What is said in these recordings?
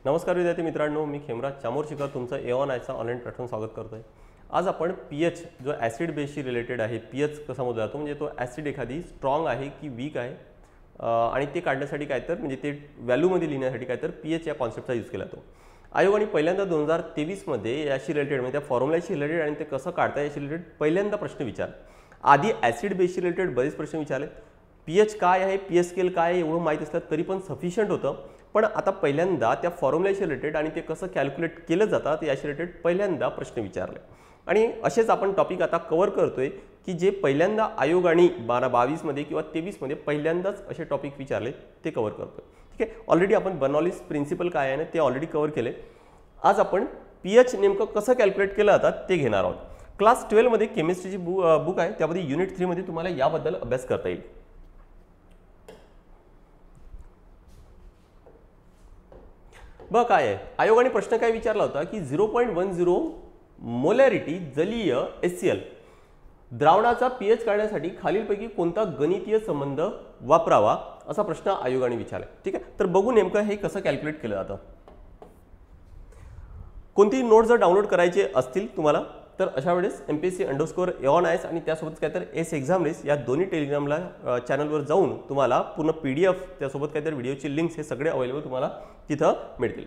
नमस्कार विद्यार्थी मित्रांनो, मी खेमराज चामोर्शीकर तुमचं A1 ऑनलाईन प्लॅटफॉर्म स्वागत करतोय। आज आपण पीएच जो ॲसिड बेसशी रिलेटेड आहे, पीएच कसा मोजला जातो, म्हणजे तो ॲसिड एखादी स्ट्रॉंग आहे की वीक आहे आणि ते काढण्यासाठी काय तर म्हणजे ते व्हॅल्यूमध्ये लिहिण्यासाठी काय तर पीएच या कॉन्सेप्टचा यूज केला जातो। आयोगाने पहिल्यांदा 2023 मध्ये याशी रिलेटेड म्हणजे त्या फॉर्म्युलाशी रिलेटेड आणि ते कसं काढता याशी रिलेटेड पहिल्यांदा प्रश्न विचारला। आधी ॲसिड बेसशी रिलेटेड बरेच प्रश्न विचारले, पीएच काय आहे, पीएच स्केल काय आहे एवढं माहिती असलं तरी पण सफिशियंट होतं। पण आता पहिल्यांदा त्या फॉर्म्युलाशी रिलेटेड आणि ते कसं कॅल्क्युलेट केलं जातं याशी रिलेटेड पहिल्यांदा प्रश्न विचारले आणि असेच आपण टॉपिक आता कव्हर करतोय की जे पहिल्यांदा आयोगाने 22 मध्ये किंवा 23 मध्ये पहिल्यांदाच असे टॉपिक विचारले ते कव्हर करतोय। ठीक आहे, ऑलरेडी आपण बर्नौलीज प्रिन्सिपल काय आहे ना ते ऑलरेडी कव्हर केले। आज आपण पीएच नेमकं कसं कॅल्क्युलेट केलं जातं ते घेणार आहोत। क्लास 12 मध्ये केमिस्ट्रीची बुक आहे, त्यामध्ये युनिट 3 मध्ये तुम्हाला याबद्दल अभ्यास करता येईल। बघ काय आहे, आयोगाने प्रश्न काय विचारला होता की 0.10 मोलॅरिटी जलीय HCl द्रावणाचा पीएच काढण्यासाठी खालीलपैकी कोणता गणितीय संबंध वापरावा असा प्रश्न आयोगाने विचारला। ठीक आहे, तर बघू नेमकं हे कसं कॅल्क्युलेट केलं जातं। कोणती नोट जर डाउनलोड करायचे असतील तुम्हाला तर अशा वेळेस MPSC_A1 आणि त्यासोबत काय तर एस एक्झाम रेस या दोन्ही टेलिग्रामला चॅनलवर जाऊन तुम्हाला पूर्ण PDF त्यासोबत काय तर व्हिडिओची लिंक्स हे सगळे अवेलेबल तुम्हाला तिथं मिळतील।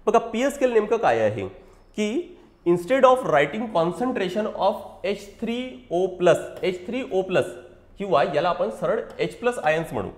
बघा पीएच स्केल नेमकं काय आहे की instead of writing concentration of H3O+ किंवा याला आपण सरळ H+ आयन्स म्हणू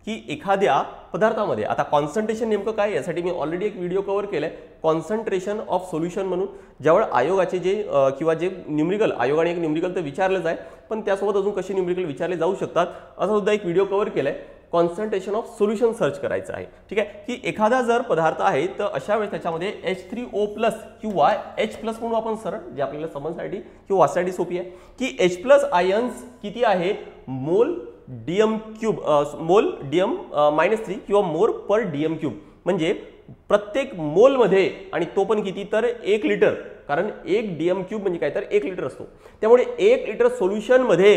की एखाद्या पदार्थामध्ये आता कॉन्सन्ट्रेशन नेमकं काय यासाठी मी ऑलरेडी एक व्हिडिओ कव्हर केलाय, कॉन्सन्ट्रेशन ऑफ सोल्युशन म्हणून। ज्यावेळी आयोगाचे जे किंवा जे न्यूमरिकल आयोगाने एक न्यूमरिकल तर विचारलेच आहे, पण त्यासोबत अजून कसे न्यूमरिकल विचारले जाऊ शकतात असा सुद्धा एक व्हिडिओ कव्हर केलाय। कॉन्सन्ट्रेशन ऑफ सोल्युशन सर्च करायचं आहे। ठीक आहे, की एखादा जर पदार्थ आहे तर अशा वेळेस त्याच्यामध्ये H3O+ किंवा H+ म्हणून आपण सरळ जे आपल्याला समजण्यासाठी किंवा वाचण्यासाठी सोपी आहे की H+ आयन्स किती आहे मोल DM³ किंवा मोर पर DM³ म्हणजे प्रत्येक मोल मध्ये, आणि तो पण किती तर 1 लिटर, कारण 1 DM³ म्हणजे काय तर 1 लिटर असतो। त्यामुळे 1 लिटर सोल्युशन मध्ये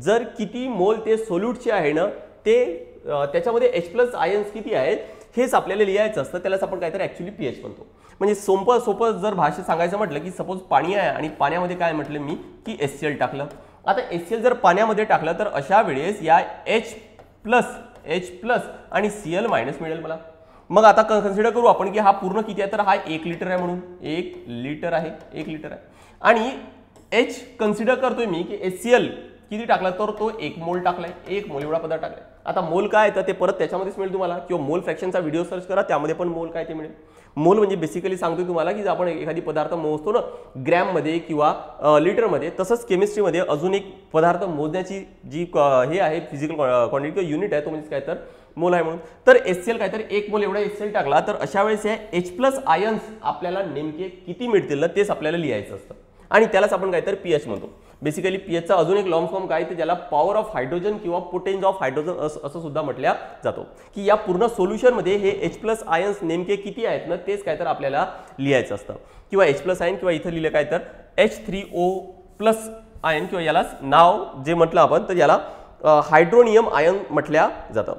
जर किती मोल ते सोल्यूटचे आहे ना ते त्याच्यामध्ये H+ आयन्स किती आहेत हेच आपल्याला लिहायचं असतं, त्यालाच आपण काहीतरी ॲक्च्युअली पीएच म्हणतो। म्हणजे सोपं जर भाषेत सांगायचं म्हटलं की सपोज पाणी आहे आणि पाण्यामध्ये काय म्हटलं मी की HCl टाकलं। आता HCl जर पाण्यामध्ये टाकलं तर अशा वेळेस या H+ आणि Cl- मिळेल मला। मग आता कन्सिडर करू आपण की हा पूर्ण किती आहे तर हा 1 लिटर आहे म्हणून 1 लिटर आहे आणि H कन्सिडर करतोय मी की HCl किती टाकला तर तो 1 मोल टाकलाय, 1 मोल एवढा पदार्थ टाकलाय। आता मोल काय तर ते परत त्याच्यामध्येच मिळेल तुम्हाला, किंवा मोल फ्रॅक्शनचा व्हिडिओ सर्च करा त्यामध्ये पण मोल काय ते मिळेल। मोल म्हणजे बेसिकली सांगतोय तुम्हाला की आपण एखादी पदार्थ मोजतो ना ग्रॅम मध्ये किंवा लिटर मध्ये, तसंच केमिस्ट्रीमध्ये अजून एक पदार्थ मोजण्याची जी हे आहे फिजिकल क्वांटिटी किंवा युनिट आहे तो म्हणजे काय तर मोल आहे म्हणून। तर HCl काय तर 1 मोल एवढा HCl टाकला तर अशा वेळेस हे H+ आयन्स आपल्याला नेमके किती मिळतील ना तेच आपल्याला लिहायचं असतं आणि त्यालाच आपण काय तर पीएच म्हणतो। बेसिकली पीएचचा अजून एक लॉंग फॉर्म काय ते ज्याला पॉवर ऑफ हायड्रोजन किंवा पोटेन्स ऑफ हायड्रोजन असं सुद्धा म्हटलं जातो की या पूर्ण सोल्युशन मध्ये हे H+ आयन्स नेमके किती आहेत ना तेच काय तर आपल्याला लिहायचं असतं, किंवा H+ आयन किंवा इथं लिहिलं काय तर H3O+ आयन किंवा यालाच नाव जे म्हटलं आपण तर याला हायड्रोनियम आयन म्हटल्या जातं,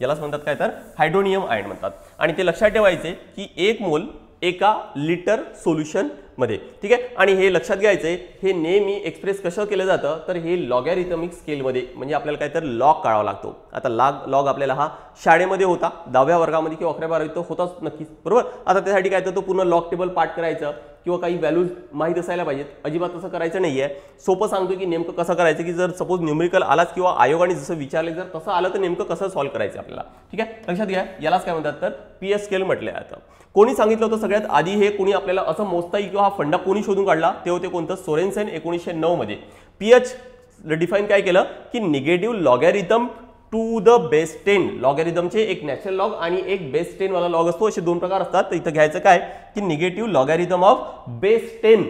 यालाच म्हणतात काय तर हायड्रोनियम आयन म्हणतात। आणि ते लक्षात ठेवायचे की 1 मोल 1 लिटर सोल्युशन मध्ये। ठीक आहे, आणि हे लक्षात घ्यायचंय हे नेहमी एक्सप्रेस कसं केलं जातं तर हे लॉगॅरिथमिक स्केल मध्ये, म्हणजे आपल्याला काय तर लॉग काढावा लागतो। आता लॉग आपल्याला हा शाळेमध्ये होता 10व्या वर्गामध्ये किंवा 11व्या वर्गात होताच नक्कीच, बरोबर। आता त्यासाठी काय तर तो पूर्ण लॉग टेबल पाठ करायचं किंवा काही व्हॅल्यूज माहीत असायला पाहिजेत, अजिबात तसं करायचं नाहीये। सोपं सांगतो की नेमकं कसं करायचं की जर सपोज न्यूमरिकल आलाच किंवा आयोगाने जसं विचारले जर तसं आलं तर नेमकं कसं सॉल्व्ह करायचं आपल्याला। ठीक आहे, लक्षात घ्या यालाच काय म्हणतात तर पीएच स्केल म्हटलं जातं। कोणी सांगितलं होतं सगळ्यात आधी हे कोणी आपल्याला असं मोजता येईल किंवा हा फंडा कोणी शोधून काढला ते होते कोणतं सोरेनसेन 1909 मध्ये। पीएच डिफाईन काय केलं की negative logarithm to the base 10, लॉगॅरिथमचे एक नॅचरल लॉग आणि एक बेस 10 वाला लॉग असतो, असे दोन प्रकार असतात। तर इथं घ्यायचं काय की negative logarithm of base 10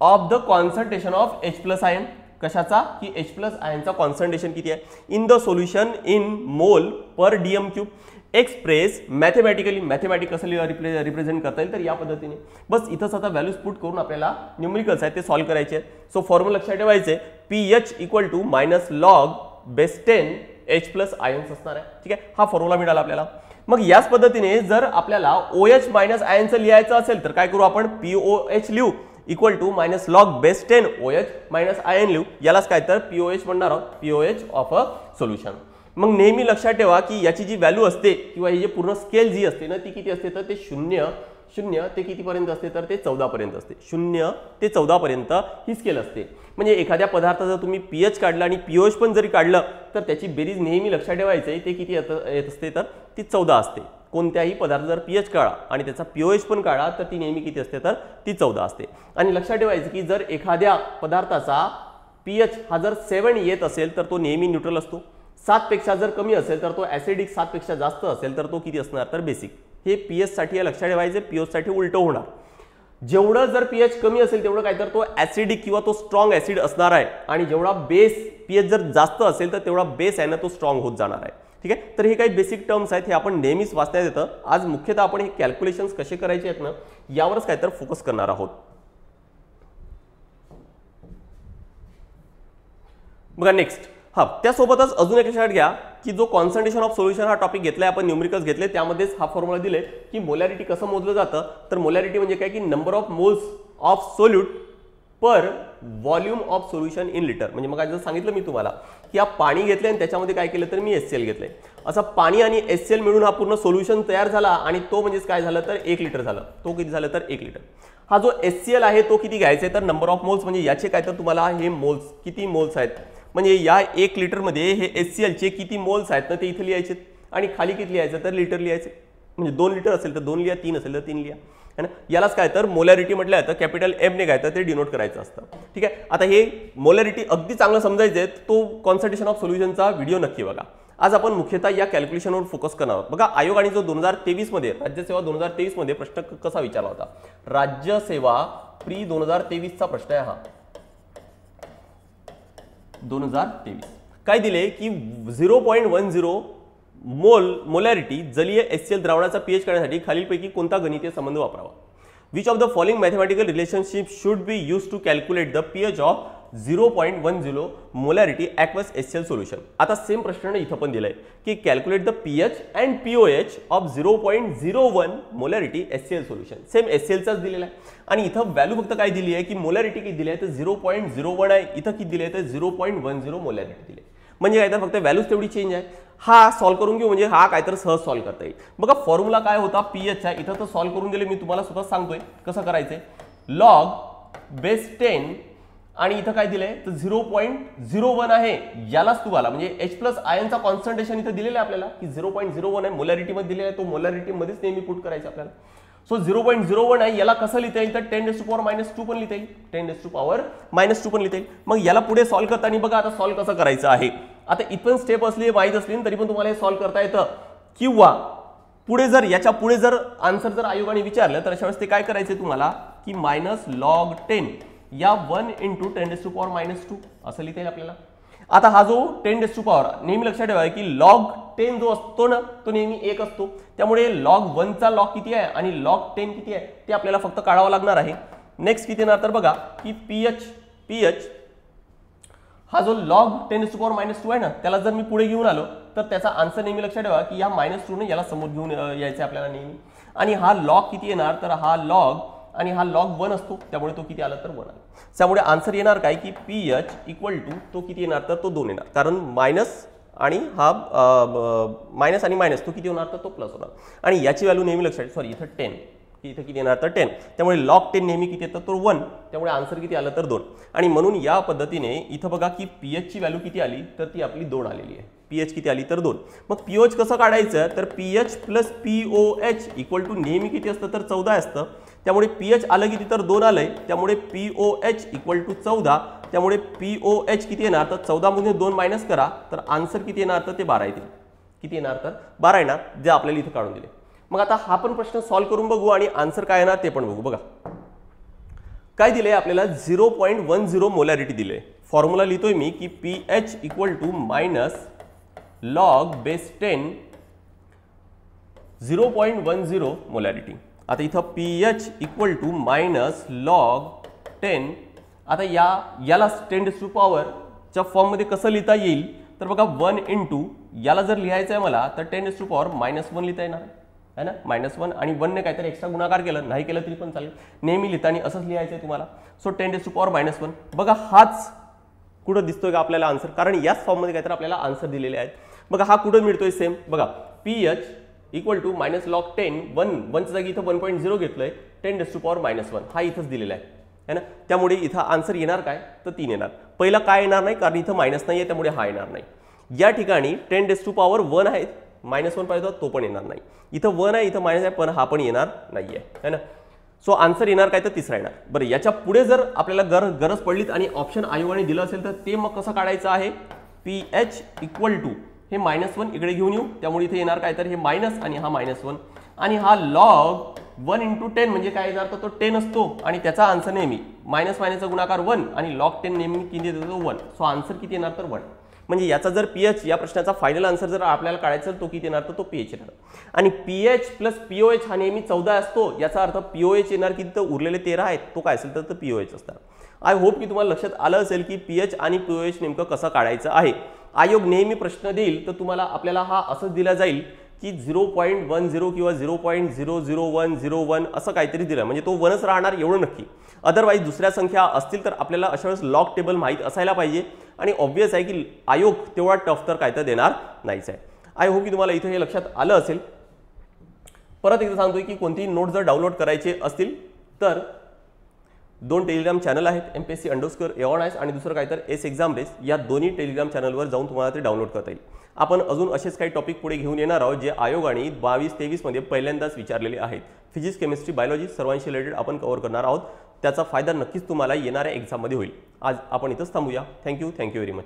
of the concentration of H+ ion, कशाचा की H+ आयनचा कॉन्सन्ट्रेशन किती आहे इन द सोल्युशन इन मोल पर DM³ एक्सप्रेस मॅथमॅटिक कसं रिप्रेझेंट करता येईल तर या पद्धतीने। बस इथंच आता व्हॅल्यूज पुट करून आपल्याला न्यूमरिकल्स आहेत ते सॉल्व्ह करायचे आहेत। सो फॉर्म्युला लक्षात ठेवायचे pH = -log base 10 H plus ions असणार आहे. ठीक आहे, हा फॉर्म्युला मिळाला आपल्याला. मग याच पद्धतीने जर आपल्याला OH मायनस आयनचं लिहायचं असेल तर काय करू आपण, POH लिहू equal to minus log base 10 OH minus ion लिहू. यालाच काय तर POH म्हणणार आहोत, POH ऑफ अ सोल्युशन. मग नेहमी लक्षात ठेवा की याची जी व्हॅल्यू असते किंवा ही जी पूर्ण स्केल जी असते ना ती किती असते तर ते 0 ते कितीपर्यंत असते तर ते 14 पर्यंत असते. 0 ते 14 पर्यंत ही स्केल असते. म्हणजे एखाद्या पदार्थाचा तुम्ही pH काढला आणि POH पण जरी काढलं तर त्याची बेरीज नेहमी लक्षात ठेवायची ते किती येत असते तर ती 14 असते. कोणत्याही पदार्थ जर pH काढा आणि त्याचा POH पण काढा तर ती नेहमी किती असते तर ती 14 असते. आणि लक्षात ठेवायचं की जर एखाद्या पदार्थाचा pH हा जर 7 येत असेल तर तो नेहमी न्यूट्रल असतो. 7 पेक्षा जर कमी असेल तर तो ॲसिडिक, 7 पेक्षा जास्त असेल तर तो किती असणार तर बेसिक. हे pH साठी लक्षात ठेवायचे, POH साठी उलट होणार. जेवढं जर pH कमी असेल तेवढं काय तर तो ॲसिडिक किंवा तो स्ट्रॉंग ॲसिड असणार आहे आणि जेवढा बेस pH जर जास्त असेल तर तेवढा बेस आहे ना तो स्ट्रॉंग होत जाणार आहे. ठीक आहे, तर हे काही बेसिक टर्म्स आहेत, हे आपण नेहमीच वाचण्यात येतं. आज मुख्यतः आपण हे कॅल्क्युलेशन्स कसे करायचे आहेत ना यावरच काय तर फोकस करणार आहोत. बघा नेक्स्ट, त्यासोबतच अजून एक लक्षात घ्या की जो कॉन्सन्ट्रेशन ऑफ सोल्युशन हा टॉपिक घेतलाय आपण, न्यूमरिकल्स घेतले, त्यामध्येच हा फॉर्म्युला दिले की मोलॅरिटी कसं मोजलं जातं. तर मोलॅरिटी म्हणजे काय की number of moles of solute per volume of solution in litre. म्हणजे मग जर सांगितलं मी तुम्हाला की हा पाणी घेतले आणि त्याच्यामध्ये काय केलं तर मी HCl घेतलंय, असं पाणी आणि HCl मिळून हा पूर्ण सोल्युशन तयार झाला आणि तो म्हणजेच काय झालं तर 1 लिटर झालं. तो किती झालं तर 1 लिटर. हा जो HCl आहे तो किती घ्यायचा आहे तर नंबर ऑफ मोल्स, म्हणजे याचे काय तर तुम्हाला हे मोल्स किती मोल्स आहेत म्हणजे या 1 लिटरमध्ये हे HCl चे किती मोल्स आहेत ना ते इथे लिहायचे आणि खाली किती लिहायचं तर लिटर लिहायचे. म्हणजे 2 लिटर असेल तर 2 लिहा, 3 असेल तर 3 लिहा, है ना. यालाच काय तर मोलॅरिटी म्हटलं तर कॅपिटल M ने काय तर ते डिनोट करायचं असतं. ठीक आहे, आता हे मोलॅरिटी अगदी चांगलं समजायचं आहे तो कॉन्सन्ट्रेशन ऑफ सोल्युशनचा व्हिडिओ नक्की बघा. आज आपण मुख्यतः या कॅल्क्युलेशनवर फोकस करणार आहोत. बघा आयोगाने जो 2023 मध्ये राज्यसेवा 2023 मध्ये प्रश्न कसा विचारला होता, राज्यसेवा प्री 2023 चा प्रश्न आहे हा. 2023 काय दिले की 0.10 मोलॅरिटी जलीय HCl द्रावणाचा pH काढण्यासाठी खालीलपैकी कोणता गणितीय संबंध वापरावा. Which of the following mathematical relationship should be use to calculate the pH of 0.10 molarity aqueous HCl solution. आता सेम प्रश्न इथं पण दिलाय की calculate the pH and POH of 0.01 molarity HCl solution. Same HClचाच दिलेला आहे आणि इथं व्हॅल्यू फक्त काय दिली आहे की मोलॅरिटी किती दिली आहे तर 0.01 आहे, इथं किती दिली आहे तर 0.10 मोलॅरिटी दिली आहे. म्हणजे काय तर फक्त व्हॅल्यूज तेवढी चेंज आहे. हा सॉल्व्ह करून घेऊ म्हणजे हा काय तर सहज सॉल्व्ह करता येईल. बघा फॉर्म्युला काय होता pH चा, इथं तर सॉल्व्ह करून दिले, मी तुम्हाला स्वतः सांगतोय कसं करायचंय. लॉग बेस 10 आणि इथं काय दिलंय तर 0.01 आहे, यालाच तुम्हाला म्हणजे H प्लस आयनचा कॉन्सन्ट्रेशन इथं दिलेलं आहे आपल्याला की 0.01 आहे, मोलॅरिटी मध्ये दिलेला आहे, तो मोलॅरिटी मध्येच नेहमी पुट करायचं आपल्याला. सो 0.01 आहे, याला कसं लिहिता येईल तर 10⁻⁻2 पण लिहिता येईल, 10⁻⁻2 पण लिहिता येईल. मग याला पुढे सॉल्व्ह करताना बघा आता सॉल्व्ह कसं करायचं आहे. आता इथं स्टेप असली माहीत असली तरी पण तुम्हाला हे सॉल्व्ह करता येतं किंवा पुढे जर याच्या पुढे जर आन्सर जर आयोगाने विचारलं तर अशा वेळेस ते काय करायचे तुम्हाला की -log 10 या 1 × 10⁻⁻2 असं लिहिता येईल आपल्याला. आता हा जो 10⁻, नेहमी लक्षात ठेवा की log 10 जो असतो ना तो नेहमी 1 असतो, त्यामुळे log 1 चा log किती आहे आणि log 10 किती आहे ते आपल्याला फक्त काढावं लागणार आहे. नेक्स्ट किती येणार तर बघा की pH हा जो log 10⁻2 आहे ना त्याला जर मी पुढे घेऊन आलो तर त्याचा आन्सर नेहमी लक्षात ठेवा की या -2 ने याला समोर घेऊन यायचं आपल्याला नेहमी. आणि हा log किती येणार तर हा log आणि हा log 1 असतो, त्यामुळे तो किती आला तर 1 आला. त्यामुळे आन्सर येणार काय की pH इक्वल टू तो किती येणार तर तो 2 येणार, कारण मायनस आणि हा मायनस आणि मायनस तो किती होणार तर तो प्लस होणार. आणि याची व्हॅल्यू नेहमी लक्षात, सॉरी इथं 10, इथं किती येणार तर 10, त्यामुळे log 10 नेहमी किती येतं तर 1, त्यामुळे आन्सर किती आलं तर 2. आणि म्हणून या पद्धतीने इथं बघा की pH ची व्हॅल्यू किती आली तर ती आपली 2 आलेली आहे. pH किती आली तर 2. मग pH कसं काढायचं तर pH plus POH equal to नेहमी किती असतं तर 14 असतं, त्यामुळे pH आलं किती तर 2 आलंय, त्यामुळे POH इक्वल टू 14, त्यामुळे POH किती येणार तर 14 मधून 2 मायनस करा तर आन्सर किती येणार तर ते 12 येतील. किती येणार तर 12 येणार, जे आपल्याला इथं काढून दिले. मग आता हा पण प्रश्न सॉल्व्ह करून बघू आणि आन्सर काय येणार ते पण बघू. बघा काय दिले आपल्याला 0.10 मोलॅरिटी दिले. फॉर्म्युला लिहितोय मी की pH equal to -log base 10 0.10 molarity. आता इथं pH इक्वल टू -log 10. आता याला 10⁻ च्या फॉर्ममध्ये कसं लिहिता येईल तर बघा 1 × याला जर लिहायचं आहे मला तर 10⁻⁻1 लिहिता येणार आहे ना, -1 आणि 1 ने काहीतरी एक्स्ट्रा गुणाकार केलं, नाही केलं तरी पण चालेल, नेहमी लिहिताना असंच लिहायचं आहे तुम्हाला. सो 10⁻⁻1 बघा, हाच कुठं दिसतोय का आपल्याला आन्सर, कारण याच फॉर्ममध्ये काहीतरी आपल्याला आन्सर दिलेले आहेत. बघा हा कुठं मिळतोय सेम, बघा pH इक्वल टू -log10 1च्या जागी इथं 1.0 घेतलंय, 10⁻⁻1 हा इथंच दिलेला आहे ना. त्यामुळे इथं आन्सर येणार काय तर 3 येणार. पहिला काय येणार नाही कारण इथं मायनस नाही आहे, त्यामुळे हा येणार नाही. या ठिकाणी 10⁻1 आहे, -1 पाहिजे तो पण येणार नाही. इथं 1 आहे, इथं मायनस आहे, पण हा पण येणार नाही आहे ना. सो आन्सर येणार काय तर तिसरा येणार. बरं, याच्या पुढे जर आपल्याला गरज पडलीत आणि ऑप्शन आयोगाने दिलं असेल तर ते मग कसं काढायचं आहे, pH इक्वल टू हे -1 इकडे घेऊन येऊ, त्यामुळे इथे येणार काय तर हे मायनस आणि हा -1 आणि हा log 1 × 10 म्हणजे काय येणार तर तो 10 असतो आणि त्याचा आन्सर नेहमी मायनसचा गुणाकार 1 आणि log 10 नेहमी किती देतो 1. सो आन्सर किती येणार तर 1. म्हणजे याचा जर pH या प्रश्नाचा फायनल आन्सर जर आपल्याला काढायचा तो किती येणार तर तो pH येणार आणि pH प्लस POH हा नेहमी 14 असतो. याचा अर्थ POH येणार किती तर उरलेले 13 आहेत, तो काय असेल तर POH असणार. आय होप की तुम्हाला लक्षात आलं असेल की pH आणि POH नेमकं कसं काढायचं आहे. आयोग नेहमी प्रश्न देईल तर तुम्हाला आपल्याला हा असंच दिला जाईल की 0.10 किंवा 0.00101 असं काहीतरी दिलं, म्हणजे तो 1च राहणार एवढं नक्की. अदरवाईज दुसऱ्या संख्या असतील तर आपल्याला अशा वेळेस लॉग टेबल माहीत असायला पाहिजे आणि ऑब्व्हियस आहे की आयोग तेवढा टफ तर काय तर देणार नाहीच आहे. आय होप की तुम्हाला इथे हे लक्षात आलं असेल. परत एकदा सांगतोय की कोणतीही नोट जर डाउनलोड करायचे असतील तर 2 टेलिग्राम चॅनल आहेत, MPSC_A1 आणि दुसरं काय तर S_Exam_Base. या दोन्ही टेलिग्राम चॅनलवर जाऊन तुम्हाला ते डाउनलोड करता येईल. आपण अजून असेच काही टॉपिक पुढे घेऊन येणार आहोत जे आयोगाने 22-23 मध्ये पहिल्यांदाच विचारलेले आहेत. फिजिक्स, केमिस्ट्री, बायोलॉजी सर्वांशी रिलेटेड आपण कव्हर करणार आहोत. त्याचा फायदा नक्कीच तुम्हाला येणाऱ्या एक्झाममध्ये होईल. आज आपण इथंच थांबूया. Thank you very much.